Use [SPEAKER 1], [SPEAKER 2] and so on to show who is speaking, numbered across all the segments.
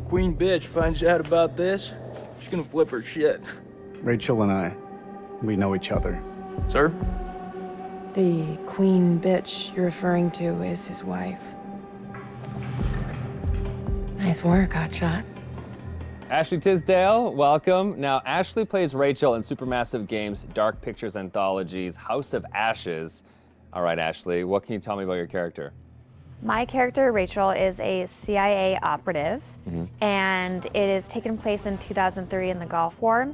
[SPEAKER 1] queen bitch finds out about this, she's gonna flip her shit.
[SPEAKER 2] Rachel and I, we know each other.
[SPEAKER 1] Sir?
[SPEAKER 3] The queen bitch you're referring to is his wife. Nice work, hotshot.
[SPEAKER 4] Ashley Tisdale, welcome. Now, Ashley plays Rachel in Supermassive Games' Dark Pictures Anthology's House of Ashes. All right, Ashley, what can you tell me about your character?
[SPEAKER 5] My character, Rachel, is a CIA operative, and it is taken place in 2003 in the Gulf War,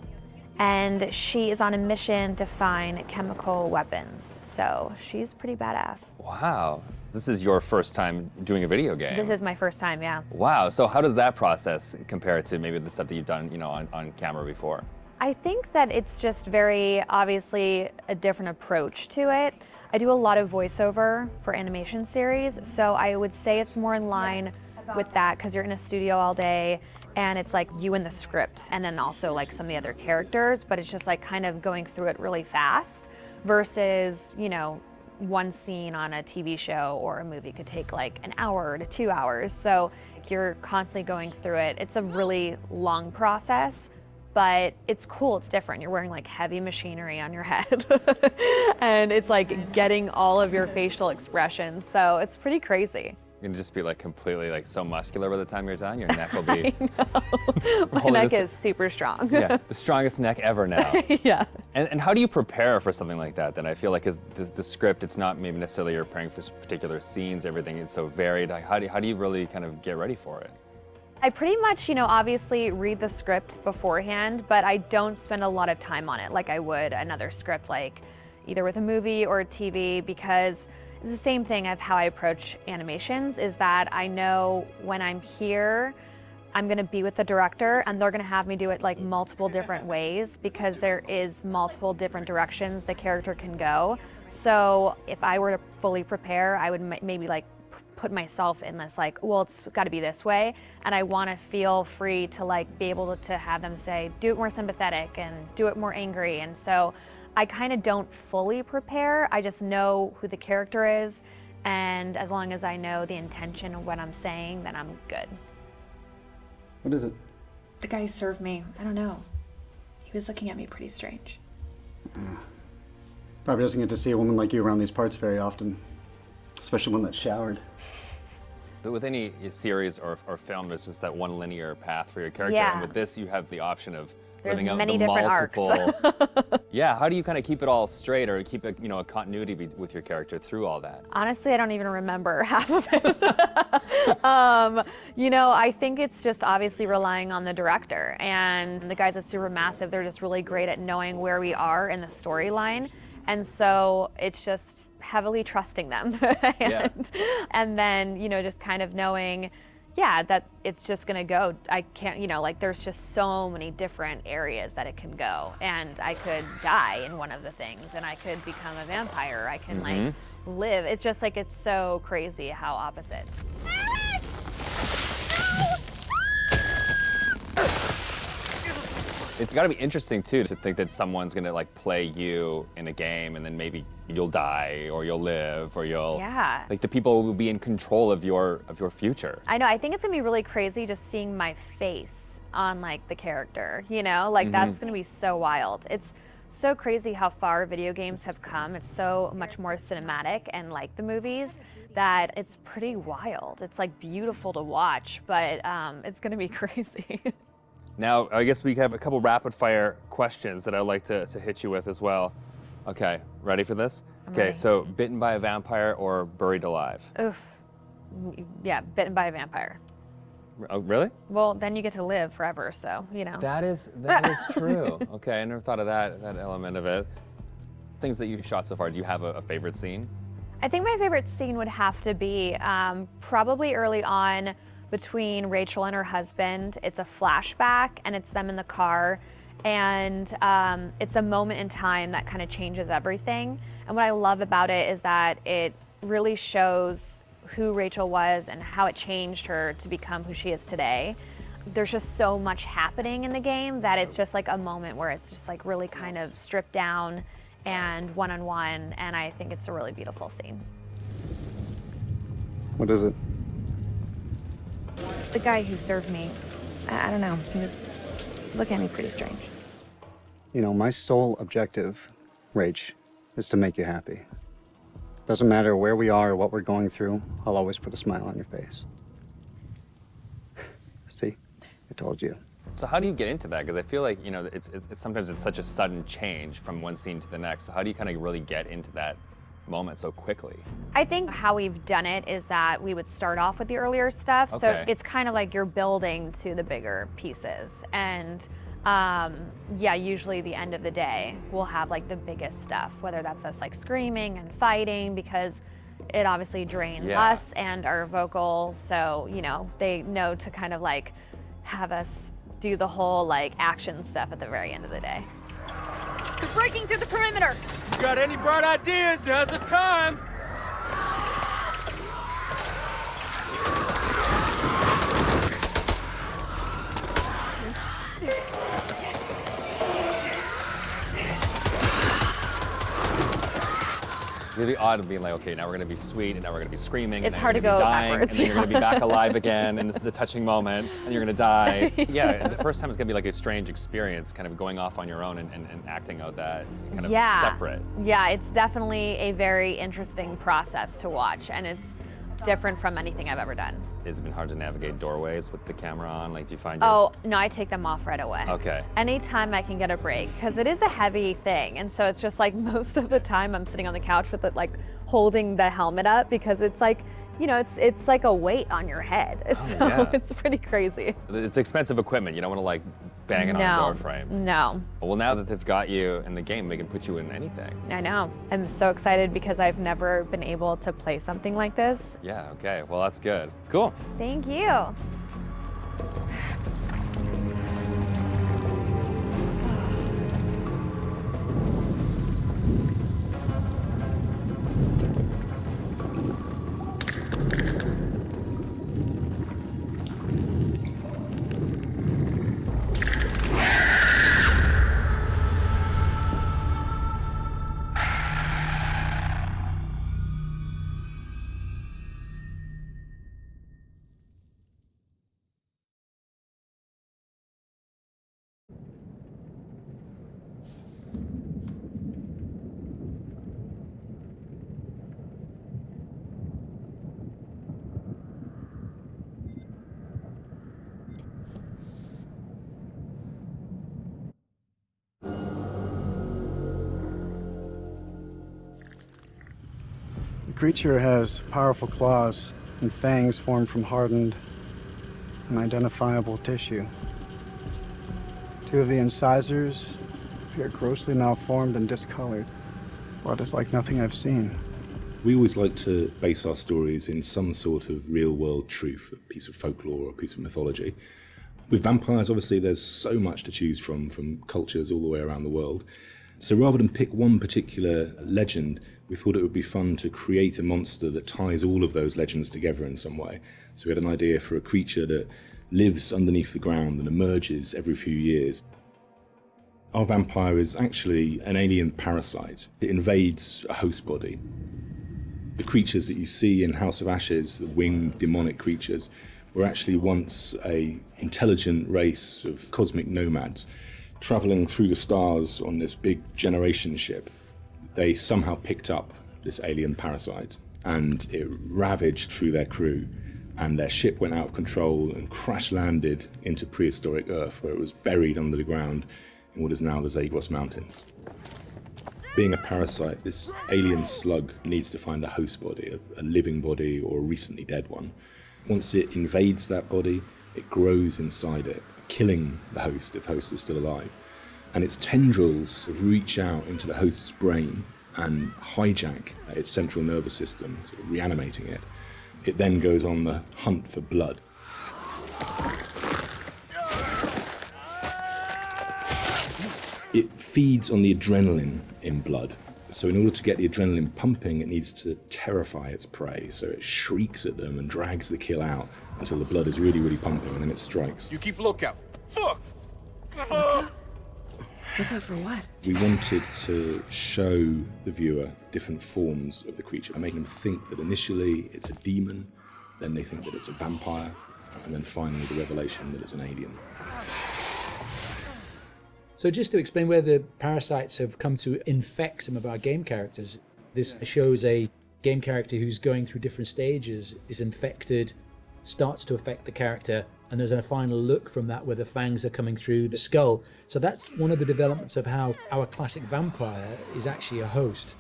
[SPEAKER 5] and she is on a mission to find chemical weapons, so she's pretty badass.
[SPEAKER 4] Wow, this is your first time doing a video game.
[SPEAKER 5] This is my first time, yeah.
[SPEAKER 4] Wow, so how does that process compare to maybe the stuff that you've done, on camera before?
[SPEAKER 5] I think that it's just very obviously a different approach to it. I do a lot of voiceover for animation series, so I would say it's more in line with that because you're in a studio all day and it's like you and the script and then also like some of the other characters, but it's just like kind of going through it really fast versus, one scene on a TV show or a movie could take like an hour to 2 hours. So you're constantly going through it. It's a really long process. But it's cool, it's different. You're wearing like heavy machinery on your head. And it's like getting all of your facial expressions. So it's pretty crazy.
[SPEAKER 4] You're gonna just be like completely like so muscular by the time you're done. Your neck will be.
[SPEAKER 5] My neck is super strong.
[SPEAKER 4] Yeah, the strongest neck ever now.
[SPEAKER 5] Yeah.
[SPEAKER 4] And how do you prepare for something like that? Then I feel like the script, it's not maybe necessarily you're preparing for particular scenes, everything is so varied. Like, how do you really kind of get ready for it?
[SPEAKER 5] I pretty much, obviously read the script beforehand, but I don't spend a lot of time on it like I would another script, like either with a movie or a TV, because it's the same thing of how I approach animations, is that I know when I'm here, I'm gonna be with the director and they're gonna have me do it like multiple different ways because there is multiple different directions the character can go. So if I were to fully prepare, I would maybe like put myself in this like, well, it's got to be this way, and I want to feel free to like be able to have them say, do it more sympathetic and do it more angry. And so I kind of don't fully prepare. I just know who the character is, and as long as I know the intention of what I'm saying, then I'm good.
[SPEAKER 2] What is it?
[SPEAKER 3] The guy who served me, I don't know. He was looking at me pretty strange.
[SPEAKER 2] Probably doesn't get to see a woman like you around these parts very often. Especially one that's showered.
[SPEAKER 4] But with any series or film, there's just that one linear path for your character.
[SPEAKER 5] Yeah.
[SPEAKER 4] And with this, you have the option of
[SPEAKER 5] There's
[SPEAKER 4] living out
[SPEAKER 5] many
[SPEAKER 4] the
[SPEAKER 5] different
[SPEAKER 4] multiple.
[SPEAKER 5] arcs.
[SPEAKER 4] Yeah, how do you kind of keep it all straight or keep a continuity with your character through all that?
[SPEAKER 5] Honestly, I don't even remember half of it. I think it's just obviously relying on the director. And the guys at Supermassive, they're just really great at knowing where we are in the storyline. And so it's just heavily trusting them. And then, just kind of knowing, that it's just gonna go. I can't, there's just so many different areas that it can go. And I could die in one of the things, and I could become a vampire. I can like live. It's just like, it's so crazy how opposite.
[SPEAKER 4] It's got to be interesting too to think that someone's gonna like play you in a game and then maybe you'll die or you'll live or you'll like the people will be in control of your future.
[SPEAKER 5] I know. I think it's gonna be really crazy just seeing my face on like the character. That's gonna be so wild. It's so crazy how far video games have come. It's so much more cinematic and like the movies that it's pretty wild. It's like beautiful to watch, but it's gonna be crazy.
[SPEAKER 4] Now, I guess we have a couple rapid fire questions that I'd like to hit you with as well. Okay, ready for this? Okay, so bitten by a vampire or buried alive?
[SPEAKER 5] Oof. Yeah, bitten by a vampire.
[SPEAKER 4] Oh, really?
[SPEAKER 5] Well, then you get to live forever, so,
[SPEAKER 4] That is true. Okay, I never thought of that element of it. Things that you've shot so far, do you have a favorite scene?
[SPEAKER 5] I think my favorite scene would have to be probably early on between Rachel and her husband. It's a flashback and it's them in the car, and it's a moment in time that kind of changes everything. And what I love about it is that it really shows who Rachel was and how it changed her to become who she is today. There's just so much happening in the game that it's just like a moment where it's just like really kind of stripped down and one-on-one, and I think it's a really beautiful scene.
[SPEAKER 2] What is it?
[SPEAKER 3] The guy who served me, I don't know. He was looking at me pretty strange.
[SPEAKER 2] You know, my sole objective, Rach, is to make you happy. Doesn't matter where we are or what we're going through, I'll always put a smile on your face. See? I told you.
[SPEAKER 4] So how do you get into that? Because I feel like, you know, it's sometimes it's such a sudden change from one scene to the next. So how do you kind of really get into that moment so quickly?
[SPEAKER 5] I think how we've done it is that we would start off with the earlier stuff.
[SPEAKER 4] Okay.
[SPEAKER 5] So it's kind of like you're building to the bigger pieces. And yeah, usually the end of the day, we'll have like the biggest stuff, whether that's us like screaming and fighting, because it obviously drains us and our vocals. So, you know, they know to kind of like have us do the whole like action stuff at the very end of the day.
[SPEAKER 6] They're breaking through the perimeter.
[SPEAKER 1] You got any bright ideas? Now's the time.
[SPEAKER 4] Really odd of being like, okay, now we're gonna be sweet, and now we're gonna be screaming.
[SPEAKER 5] It's
[SPEAKER 4] and then
[SPEAKER 5] hard
[SPEAKER 4] you're
[SPEAKER 5] to
[SPEAKER 4] gonna be
[SPEAKER 5] go
[SPEAKER 4] dying,
[SPEAKER 5] backwards,
[SPEAKER 4] and then you're gonna be back alive again, and this is a touching moment, and you're gonna die. Yeah, and the first time it's gonna be like a strange experience, kind of going off on your own and acting out that kind of separate.
[SPEAKER 5] Yeah, it's definitely a very interesting process to watch, and it's different from anything I've ever done.
[SPEAKER 4] Has it been hard to navigate doorways with the camera on? Like, do you find
[SPEAKER 5] Oh, no, I take them off right away.
[SPEAKER 4] Okay.
[SPEAKER 5] Anytime I can get a break, because it is a heavy thing, and so it's just like most of the time I'm sitting on the couch with it, like holding the helmet up, because it's like, you know, it's like a weight on your head. So
[SPEAKER 4] yeah.
[SPEAKER 5] it's pretty crazy.
[SPEAKER 4] It's expensive equipment. You don't want to like bang it on a door frame.
[SPEAKER 5] No.
[SPEAKER 4] Well, now that they've got you in the game, they can put you in anything.
[SPEAKER 5] I know. I'm so excited because I've never been able to play something like this.
[SPEAKER 4] Yeah, okay. Well, that's good. Cool.
[SPEAKER 5] Thank you.
[SPEAKER 2] The creature has powerful claws and fangs formed from hardened, unidentifiable tissue. Two of the incisors appear grossly malformed and discolored. Blood is like nothing I've seen.
[SPEAKER 7] We always like to base our stories in some sort of real-world truth, a piece of folklore or a piece of mythology. With vampires, obviously, there's so much to choose from cultures all the way around the world. So rather than pick one particular legend, we thought it would be fun to create a monster that ties all of those legends together in some way. So we had an idea for a creature that lives underneath the ground and emerges every few years. Our vampire is actually an alien parasite. It invades a host body. The creatures that you see in House of Ashes, the winged demonic creatures, were actually once an intelligent race of cosmic nomads traveling through the stars on this big generation ship. They somehow picked up this alien parasite and it ravaged through their crew, and their ship went out of control and crash landed into prehistoric Earth, where it was buried under the ground in what is now the Zagros Mountains. Being a parasite, this alien slug needs to find a host body, a living body or a recently dead one. Once it invades that body, it grows inside it, killing the host if host is still alive. And its tendrils reach out into the host's brain and hijack its central nervous system, sort of reanimating it. It then goes on the hunt for blood. It feeds on the adrenaline in blood. So in order to get the adrenaline pumping, it needs to terrify its prey. So it shrieks at them and drags the kill out until the blood is really, really pumping, and then it strikes.
[SPEAKER 1] You keep lookout. Fuck!
[SPEAKER 3] Lookout for what?
[SPEAKER 7] We wanted to show the viewer different forms of the creature and make them think that initially it's a demon, then they think that it's a vampire, and then finally the revelation that it's an alien.
[SPEAKER 8] So just to explain where the parasites have come to infect some of our game characters, this shows a game character who's going through different stages, is infected, starts to affect the character, and there's a final look from that where the fangs are coming through the skull. So that's one of the developments of how our classic vampire is actually a host.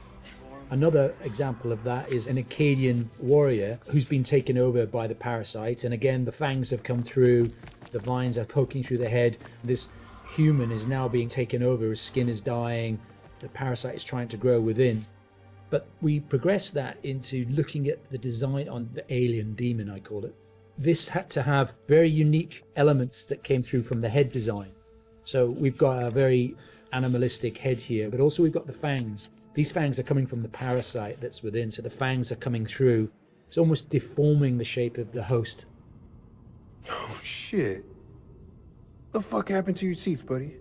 [SPEAKER 8] Another example of that is an Akkadian warrior who's been taken over by the parasite, and again the fangs have come through, the vines are poking through the head. This human is now being taken over, his skin is dying, the parasite is trying to grow within. But we progress that into looking at the design on the alien demon, I call it. This had to have very unique elements that came through from the head design. So we've got a very animalistic head here, but also we've got the fangs. These fangs are coming from the parasite that's within, so the fangs are coming through. It's almost deforming the shape of the host.
[SPEAKER 2] Oh, shit. The fuck happened to your teeth, buddy?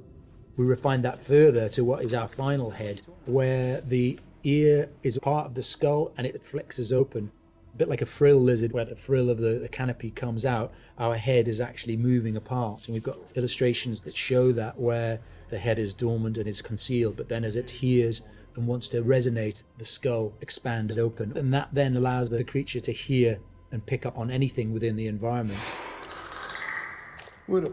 [SPEAKER 8] We refined that further to what is our final head, where the ear is part of the skull and it flexes open. A bit like a frill lizard, where the frill of the canopy comes out, our head is actually moving apart. And we've got illustrations that show that, where the head is dormant and is concealed, but then as it hears and wants to resonate, the skull expands open. And that then allows the creature to hear and pick up on anything within the environment.
[SPEAKER 2] What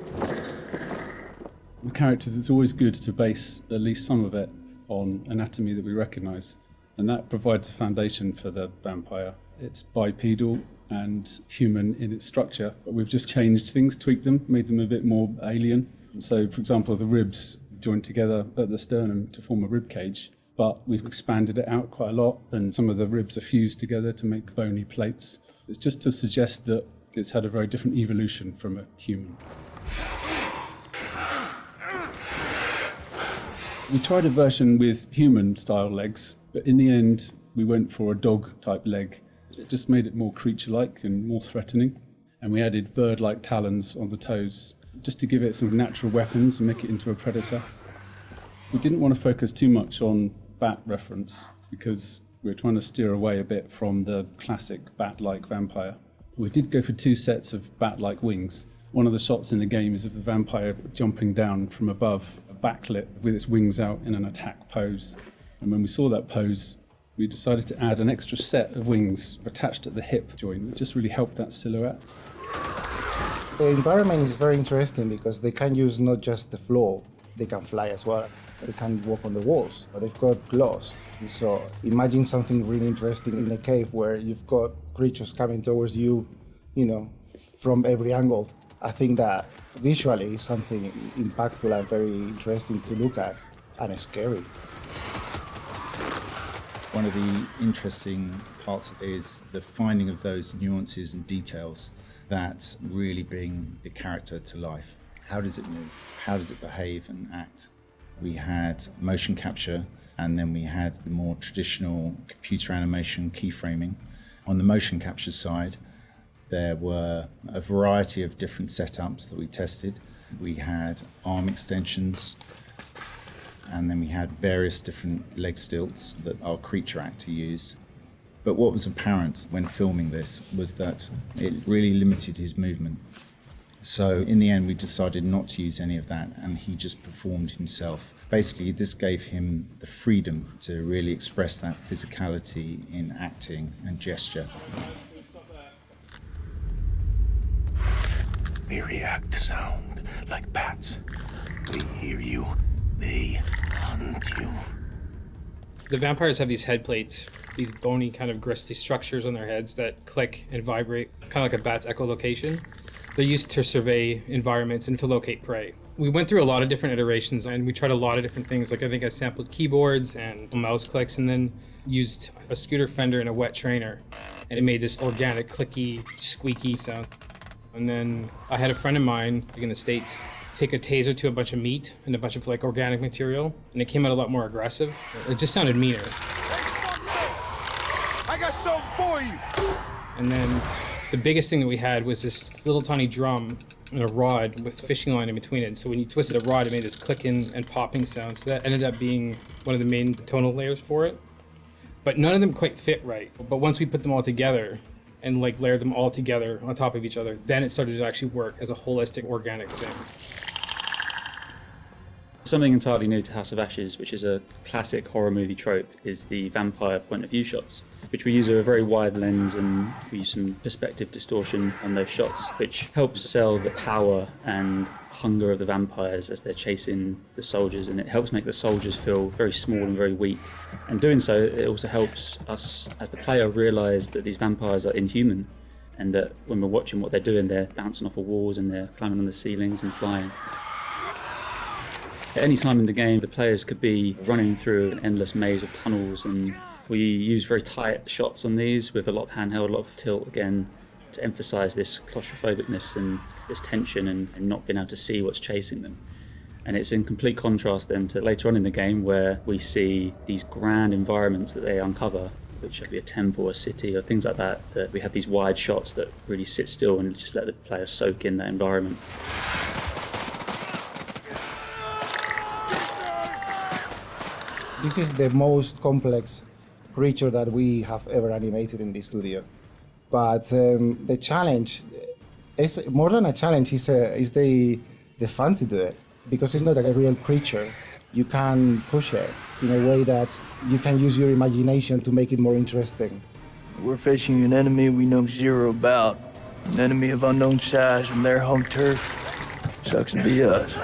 [SPEAKER 9] With characters, it's always good to base at least some of it on anatomy that we recognise, and that provides a foundation for the vampire. It's bipedal and human in its structure, but we've just changed things, tweaked them, made them a bit more alien. So, for example, the ribs joined together at the sternum to form a rib cage, but we've expanded it out quite a lot, and some of the ribs are fused together to make bony plates. It's just to suggest that it's had a very different evolution from a human. We tried a version with human-style legs, but in the end, we went for a dog-type leg. It just made it more creature-like and more threatening. And we added bird-like talons on the toes, just to give it some natural weapons and make it into a predator. We didn't want to focus too much on bat reference, because we were trying to steer away a bit from the classic bat-like vampire. We did go for 2 sets of bat-like wings. One of the shots in the game is of the vampire jumping down from above, backlit with its wings out in an attack pose. And when we saw that pose, we decided to add an extra set of wings attached at the hip joint. It just really helped that silhouette.
[SPEAKER 10] The environment is very interesting because they can use not just the floor, they can fly as well. They can walk on the walls, but they've got claws. So imagine something really interesting in a cave where you've got creatures coming towards you, from every angle. I think that visually is something impactful and very interesting to look at, and scary.
[SPEAKER 11] One of the interesting parts is the finding of those nuances and details that really bring the character to life. How does it move? How does it behave and act? We had motion capture, and then we had the more traditional computer animation keyframing. On the motion capture side, there were a variety of different setups that we tested. We had arm extensions, and then we had various different leg stilts that our creature actor used. But what was apparent when filming this was that it really limited his movement. So in the end, we decided not to use any of that, and he just performed himself. Basically, this gave him the freedom to really express that physicality in acting and gesture.
[SPEAKER 12] They react to sound like bats. They hear you. They hunt you.
[SPEAKER 13] The vampires have these head plates, these bony kind of gristly structures on their heads that click and vibrate, kind of like a bat's echolocation. They're used to survey environments and to locate prey. We went through a lot of different iterations, and we tried a lot of different things. Like I think I sampled keyboards and mouse clicks, and then used a scooter fender and a wet trainer. And it made this organic, clicky, squeaky sound. And then I had a friend of mine in the States take a taser to a bunch of meat and a bunch of organic material, and it came out a lot more aggressive. It just sounded meaner.
[SPEAKER 12] I got something for you!
[SPEAKER 13] And then the biggest thing that we had was this little tiny drum and a rod with fishing line in between it. So when you twisted a rod, it made this clicking and popping sound. So that ended up being one of the main tonal layers for it. But none of them quite fit right. But once we put them all together, and like layered them all together on top of each other. Then it started to actually work as a holistic, organic thing.
[SPEAKER 14] Something entirely new to House of Ashes, which is a classic horror movie trope, is the vampire point of view shots, which we use a very wide lens and we use some perspective distortion on those shots, which helps sell the power and hunger of the vampires as they're chasing the soldiers, and it helps make the soldiers feel very small and very weak. And doing so, it also helps us as the player realise that these vampires are inhuman, and that when we're watching what they're doing, they're bouncing off of walls and they're climbing on the ceilings and flying. At any time in the game, the players could be running through an endless maze of tunnels, and we use very tight shots on these with a lot of handheld, a lot of tilt again, to emphasise this claustrophobicness and this tension and not being able to see what's chasing them. And it's in complete contrast then to later on in the game where we see these grand environments that they uncover, which could be a temple, a city, or things like that, that we have these wide shots that really sit still and just let the player soak in that environment.
[SPEAKER 10] This is the most complex creature that we have ever animated in the studio. But the challenge is more than a challenge, is the fun to do it. Because it's not a real creature. You can push it in a way that you can use your imagination to make it more interesting.
[SPEAKER 1] We're facing an enemy we know zero about. An enemy of unknown size on their home turf. Sucks to be us.